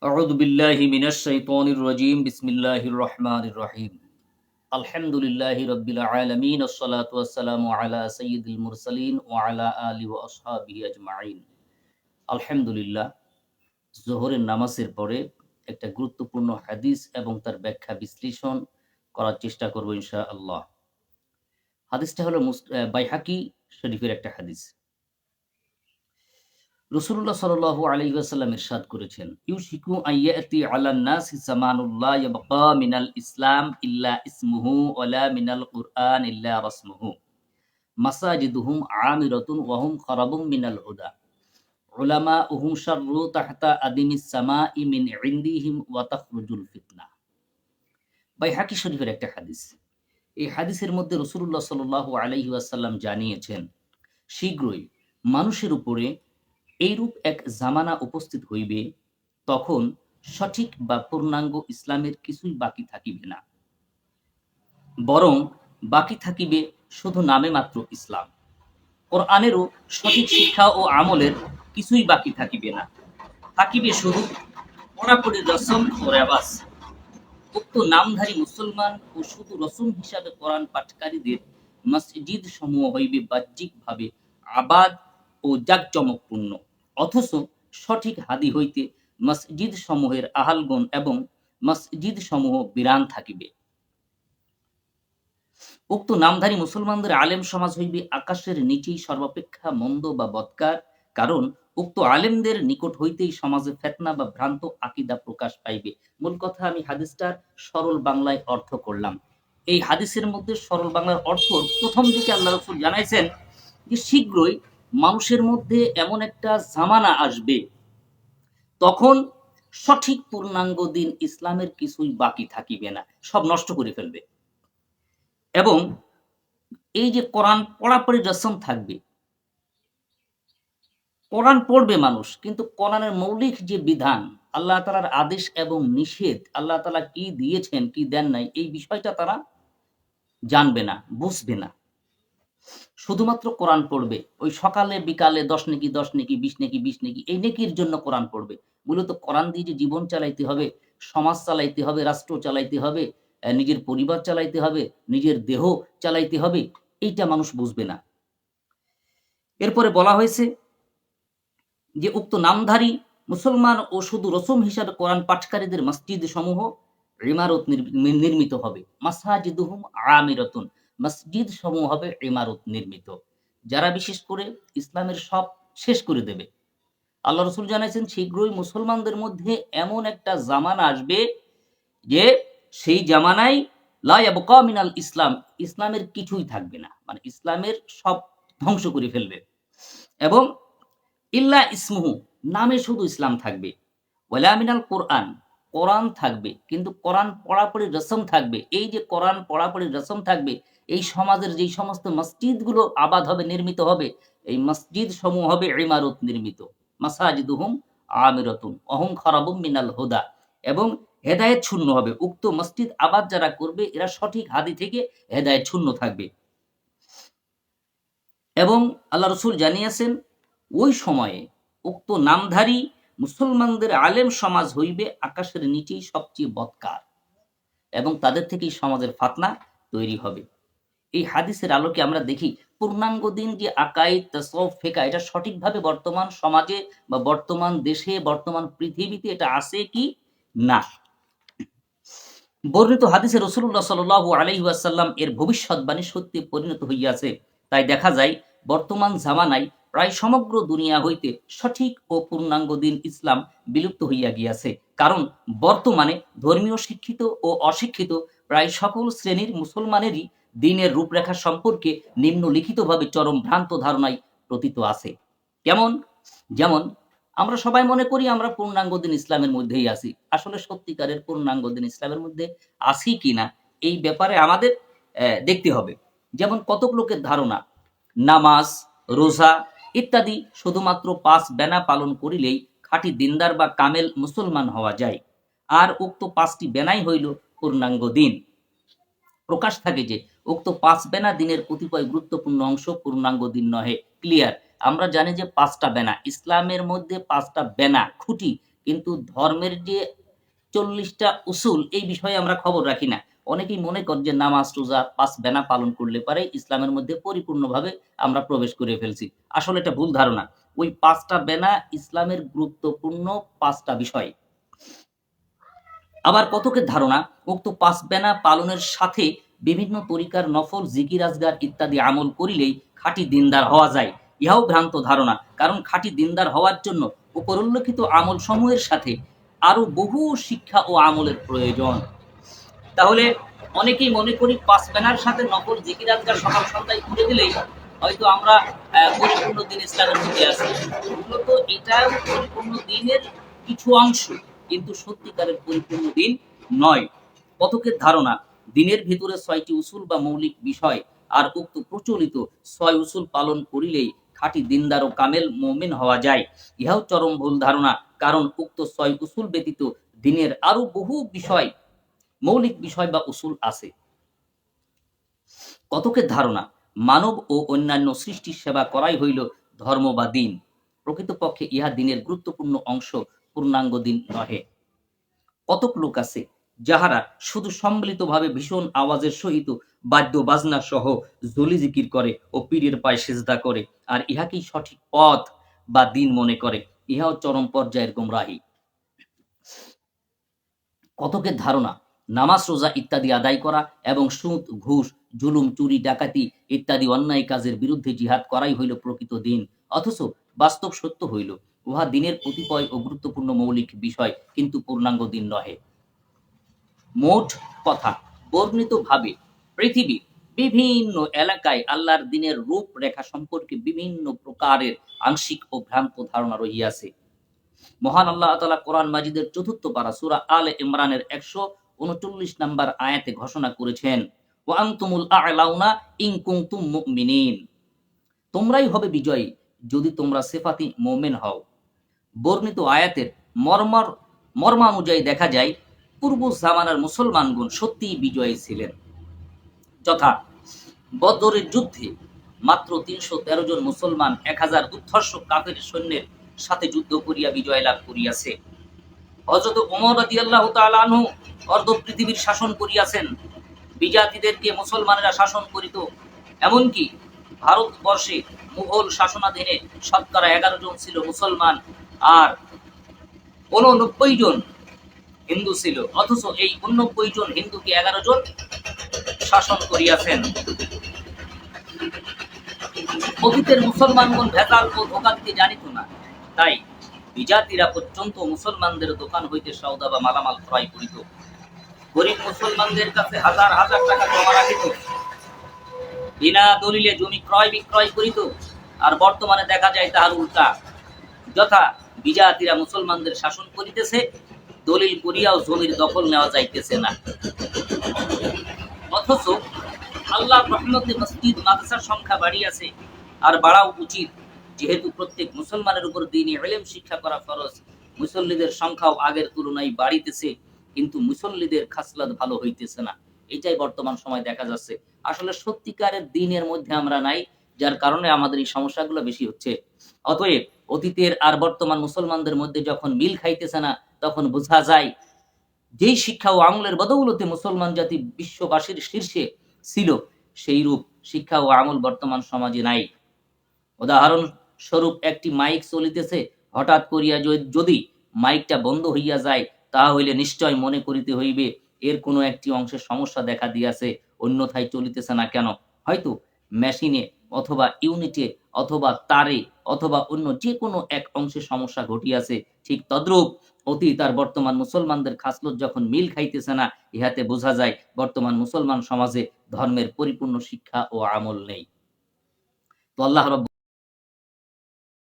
أعوذ بالله من الشيطان الرجيم بسم الله الرحمن الرحيم الحمد لله رب العالمين الصلاة والسلام على سيد المرسلين وعلى آله وأصحابه أجمعين আলহামদুলিল্লাহ জোহরের নামাজের পরে একটা গুরুত্বপূর্ণ হাদিস এবং তার ব্যাখ্যা বিশ্লেষণ করার চেষ্টা করব ইনশাআল্লাহ। হাদিসটা হলো বাইহাকি শরীফের একটা হাদিস। রাসূলুল্লাহ সাল্লাল্লাহু আলাইহি ওয়াসাল্লাম ইরশাদ করেছেন, ইউশিকু আইয়াতি আলান নাসি জামানুল্লাহ ইয়াবকা মিনাল ইসলাম ইল্লা ইসমুহু ওয়ালা মিনাল কুরআন ইল্লা রাসমুহু মাসাজিদুহুম আমিরাতুন ওয়া হুম খারাবুম মিনাল হুদা উলামাউহুম শাররু তাহতা আদিমিস সামাই মিন ইনদিহিম ওয়া তাখরুজুল ফিতনা। বাইহাকি শরীফের একটা হাদিস। এই হাদিসের মধ্যে রাসূলুল্লাহ সাল্লাল্লাহু আলাইহি ওয়াসাল্লাম জানিয়েছেন, শীঘ্রই মানুষের উপরে এইরূপ এক জামানা উপস্থিত হইবে, তখন সঠিক বা পূর্ণাঙ্গ ইসলামের কিছুই বাকি থাকিবে না, বরং বাকি থাকিবে শুধু নামে মাত্র ইসলাম। কোরআনেরও সঠিক শিক্ষা ও আমলের কিছুই বাকি থাকিবে না, থাকিবে শুধু পড়াপড়ি রসম ও রেওয়াজ। উক্ত নামধারী মুসলমান ও শুধু রসম হিসাবে কোরআন পাঠকারীদের মসজিদ সমূহ হইবে বাহ্যিকভাবে আবাদ ও জাঁকজমকপূর্ণ, অথচ সঠিক হাদি হইতে মসজিদ সমূহের আহালগণ এবং মসজিদ সমূহ বিরান থাকিবে। উক্ত নামধারী মুসলমানদের আলেম সমাজ হইবে আকাশের নিচেই সর্বাপেক্ষা মন্দ বা বদকার, কারণ উক্ত আলেমদের নিকট হইতেই সমাজে ফেতনা বা ভ্রান্ত আকিদা প্রকাশ পাইবে। মূল কথা, আমি হাদিসটার সরল বাংলায় অর্থ করলাম। এই হাদিসের মধ্যে সরল বাংলার অর্থ, প্রথম দিকে আল্লাহ রাসূল জানাইছেন যে শীঘ্রই মানুষের মধ্যে এমন একটা জামানা আসবে, তখন সঠিক পূর্ণাঙ্গ দিন ইসলামের কিছুই বাকি থাকিবে না, সব নষ্ট করে ফেলবে। এবং এই যে কোরআন পড়াপড়ি রসম থাকবে, কোরআন পড়বে মানুষ, কিন্তু কোরআনের মৌলিক যে বিধান, আল্লাহ তাআলার আদেশ এবং নিষেধ, আল্লাহ তাআলা কি দিয়েছেন কি দেন নাই, এই বিষয়টা তারা জানবে না, বুঝবে না। শুধুমাত্র কোরআন পড়বে, ওই সকালে বিকালে 10 নেকি 10 নেকি 20 নেকি 20 নেকি, এই নেকির জন্য কোরআন পড়বে। মূলত কোরআন দিয়ে যে জীবন চালাইতে হবে, সমাজ চালাইতে হবে, রাষ্ট্র চালাইতে হবে, নিজের পরিবার চালাইতে হবে, নিজের দেহ চালাইতে হবে, এইটা মানুষ বুঝবে না। এরপরে বলা হয়েছে যে উক্ত নামধারী মুসলমান ও শুধু রসম হিসাবে কোরআন পাঠকারীদের মসজিদ সমূহ ইমারত নির্মিত হবে। মাসাজিদুহুম আমিরাতুন, মসজিদ সমূহ হবে ইমারত নির্মিত, যারা বিশেষ করে ইসলামের সব শেষ করে দেবে। আল্লাহ রসুল জানাইছেন, শীঘ্রই মুসলমানদের মধ্যে এমন একটা জামানা আসবে যে সেই জামানায় লা ইয়াবকা মিনাল ইসলাম, ইসলামের কিছুই থাকবে না, মানে ইসলামের সব ধ্বংস করে ফেলবে। এবং ইল্লা ইসমুহু, নামে শুধু ইসলাম থাকবে। ওয়ালা মিনাল কোরআন, কোরআন থাকবে, কিন্তু কোরআন পড়াপড়ির রসম থাকবে। এই যে কোরআন পড়াপড়ির রসম থাকবে, এই সমাজের যেই সমস্ত মসজিদগুলো আবাদ হবে, নির্মিত হবে, এই মসজিদ সমূহ হবে ইমারত নির্মিত। মাসাজিদুহুম আমিরাতুন অহুম খারাবুম মিনাল হুদা, এবং হেদায়েত শূন্য হবে। উক্ত মসজিদ আবাদ যারা করবে, এরা সঠিক হাদি থেকে হেদায়েত শূন্য থাকবে। এবং আল্লাহ রসুল জানিয়েছেন, ওই সময়ে উক্ত নামধারী মুসলমানদের আলেম সমাজ হইবে আকাশের নিচেই সবচেয়ে বদকার, এবং তাদের থেকেই সমাজের ফাতনা তৈরি হবে। এই হাদিসের আলোকে আমরা দেখি, পূর্ণাঙ্গ দিন যে আকাইদ তাসাউফ ফিকহ, এটা সঠিকভাবে বর্তমান সমাজে বা বর্তমান দেশে, বর্তমান পৃথিবীতে এটা আছে কি না। বর্ণিত হাদিসে রাসূলুল্লাহ সাল্লাল্লাহু আলাইহি ওয়াসাল্লাম এর ভবিষ্যৎবাণী সত্যি পরিণত হইয়াছে। তাই দেখা যায় বর্তমান জামানায় প্রায় সমগ্র দুনিয়া হইতে সঠিক ও পূর্ণাঙ্গ দিন ইসলাম বিলুপ্ত হইয়া গিয়াছে। কারণ বর্তমানে ধর্মীয় শিক্ষিত ও অশিক্ষিত প্রায় সকল শ্রেণীর মুসলমানেরই দিনের রূপরেখা সম্পর্কে নিম্নলিখিতভাবে চরম ভ্রান্ত ধারণায় প্রতীত আছে। কেমন? যেমন, আমরা সবাই মনে করি আমরা পূর্ণাঙ্গ দিন ইসলামের মধ্যেই আছি। আসলে সত্যিকারের পূর্ণাঙ্গ দিন ইসলামের মধ্যে আছি কিনা, এই ব্যাপারে আমাদের দেখতে হবে। যেমন কতক লোকের ধারণা, নামাজ, রোজা ইত্যাদি শুধুমাত্র 5 বেনা পালন করিলেই খাঁটি দিনদার বা কামেল মুসলমান হওয়া যায়, আর উক্ত 5টি বেনাই হইল পূর্ণাঙ্গ দিন। প্রকাশ থাকে যে উক্ত 5 বেনা দিনের কতিপয় গুরুত্বপূর্ণ অংশ পূর্ণাঙ্গ দিন নহে। ক্লিয়ার? আমরা জানি যে 5টা বেনা ইসলামের মধ্যে, 5টা বেনা খুঁটি, কিন্তু ধর্মের যে 40টা উসুল এই বিষয়ে আমরা খবর রাখি না। অনেকেই মনে করেন যে নামাজ, রোজা, ৫ বেনা পালন করলে পারে ইসলামের মধ্যে পরিপূর্ণভাবে আমরা প্রবেশ করে ফেলছি। আসলে এটা ভুল ধারণা। ওই ৫ টা বেনা ইসলামের গুরুত্বপূর্ণ ৫ টা বিষয়। আবার কতকের ধারণা উক্ত ৫ বেনা পালনের সাথে বিভিন্ন তরিকার নফল, জিকির, আজগার ইত্যাদি আমল করিলেই খাঁটি দিনদার হওয়া যায়। ইহাও ভ্রান্ত ধারণা। কারণ খাঁটি দিনদার হওয়ার জন্য উপরিল্লিখিত আমলসমূহের সাথে আরো বহু শিক্ষা ও আমলের প্রয়োজন। তাহলে অনেকেই মনে করি ৫ বেনার সাথে নফল, জিকির, আজগার সকাল সন্ধ্যায় করে দিলেই হয়তো আমরা পরিপূর্ণ দিন ইসলামের মধ্যে আছি। মূলত এটাও পরিপূর্ণ দিনের কিছু অংশ, কিন্তু সত্যিকারের পরিপূর্ণ দিন নয়। কতকের ধারণা দিনের ভিতরে ৬টি উসুল বা মৌলিক বিষয় আর উক্ত প্রচলিত ৬ উসুল পালন করিলেই খাঁটি দিনদার ও কামেল মুমিন হওয়া যায়। ইহাও চরম ভুল ধারণা। কারণ উক্ত ৬ উসুল ব্যতীত দিনের আরো বহু বিষয়, মৌলিক বিষয় বা উসুল আছে। কতকের ধারণা মানব ও অন্যান্য সৃষ্টির সেবা করাই হইল ধর্ম বা দিন। প্রকৃতপক্ষে ইহা দিনের গুরুত্বপূর্ণ অংশ, পূর্ণাঙ্গ দিন নহে। কতক লোক আছে যাহারা শুধু সম্মিলিতভাবে ভীষণ আওয়াজের সহিত বাদ্য বাজনা সহ জলি জিকির করে ও পীরের পায়ে সেজদা করে, আর ইহাকেই সঠিক পথ বা দিন মনে করে। ইহাও চরম পর্যায়ের গোমরাহি। কতকের ধারণা নামাজ, রোজা ইত্যাদি আদায় করা এবং সুদ, ঘুষ, জুলুম, চুরি, ডাকাতি ইত্যাদি অন্যায় কাজের বিরুদ্ধে জিহাদ করাই হইল প্রকৃত দিন। অথচ বাস্তব সত্য হইল উহা দিনের কতিপয় ও গুরুত্বপূর্ণ মৌলিক বিষয়, কিন্তু পূর্ণাঙ্গ দিন নহে। মোট কথা, বর্ণিতভাবে পৃথিবীর বিভিন্ন এলাকায় আল্লাহর দিনের রূপরেখা সম্পর্কে বিভিন্ন প্রকারের আংশিক ও ভ্রান্ত ধারণা রহিয়াছে। মহান আল্লাহ তাআলা কোরআন মাজিদের ৪র্থ পারা সূরা আলে ইমরানের ১৩৯ নম্বর আয়াতে ঘোষণা করেছেন, ওয়া আনতুমুল আ'লাউনা ইন কুনতুম মুমিনিন। তোমরাই হবে বিজয়ী যদি তোমরা সিফাতি মুমিন হও। বর্ণিত আয়াতের মর্মানুযায়ী দেখা যায় পূর্ব জামানার মুসলমানগণ সত্যিই বিজয়ী ছিলেন। যথা বদরের যুদ্ধে মাত্র ৩১৩ জন মুসলমান ১০০০ উদ্ধর্ষ কাফের সৈন্যের সাথে যুদ্ধ করিয়া বিজয় লাভ করিয়াছে। হযরত ওমর রাদিয়াল্লাহু তাআলা আনহু অর্ধ পৃথিবীর শাসন করিয়াছেন। বিজাতিদেরকে মুসলমানেরা শাসন করিত। এমনকি ভারতবর্ষে মুঘল শাসনাধীনে শতকরা ১১ জন ছিল মুসলমান আর ৮৯ জন হিন্দু ছিল। অথচ এই ৮৯ জন হিন্দুকে ১১ জন শাসন করিয়াছেন। অতীতের মুসলমানগণ ভেজাল ও ধোঁকা দিতে জানিত না, তাই বিজাতিরা পর্যন্ত মুসলমানদের দোকান হইতে সওদা বা মালামাল ক্রয় করিত। গরিব মুসলমানদের কাছে হাজার হাজার টাকা জমা রাখিত, বিনা দলিলে জমি ক্রয় বিক্রয় করিত। আর বর্তমানে দেখা যায় তাহার উল্টা। যথা বিজাতিরা মুসলমানদের শাসন করিতেছে, দলিল করিয়াও জমির দখল নেওয়া যাইতেছে না। অথচ আল্লাহ রহমতে মসজিদ মাদ্রাসার সংখ্যা বাড়িয়াছে, আর বাড়াও উচিত, যেহেতু প্রত্যেক মুসলমানের উপর দ্বীনি ইলম শিক্ষা করা ফরজ। মুসল্লিদের সংখ্যাও আগের তুলনায় বাড়িতেছে, কিন্তু মুসল্লিদের খাসলাত ভালো হইতেছে না। এটাই বর্তমান সময় দেখা যাচ্ছে। আসলে সত্যিকারের দ্বীনের মধ্যে আমরা নাই, যার কারণে আমাদের এই সমস্যাগুলো বেশি হচ্ছে। অতএব অতীতের আর বর্তমান মুসলমানদের মধ্যে যখন মিল খাইতেছে না, তখন বোঝা যায় যেই শিক্ষা ও আমলের বদৌলতে মুসলমান জাতি বিশ্ববাসীর শীর্ষে ছিল, সেই রূপ শিক্ষা ও আমল বর্তমান সমাজে নাই। উদাহরণ স্বরূপ একটি মাইক চলিতেছে, হঠাৎ করিয়া যদি মাইকটা বন্ধ হইয়া যায়, তাহা হইলে নিশ্চয় মনে করিতে হইবে এর কোনো একটি অংশে সমস্যা দেখা দিয়াছে, অন্যথায় চলিতেছে না কেন? হয়তো মেশিনে অথবা ইউনিটে অথবা তারে অথবা অন্য যে কোনো এক অংশে সমস্যা ঘটিয়াছে। ঠিক তদ্রূপ অতীত আর বর্তমান মুসলমানদের খাসলত যখন মিল খাইতেছে না, ইহাতে বোঝা যায় বর্তমান মুসলমান সমাজে ধর্মের পরিপূর্ণ শিক্ষা ও আমল নেই। তো আল্লাহ রাব্বুল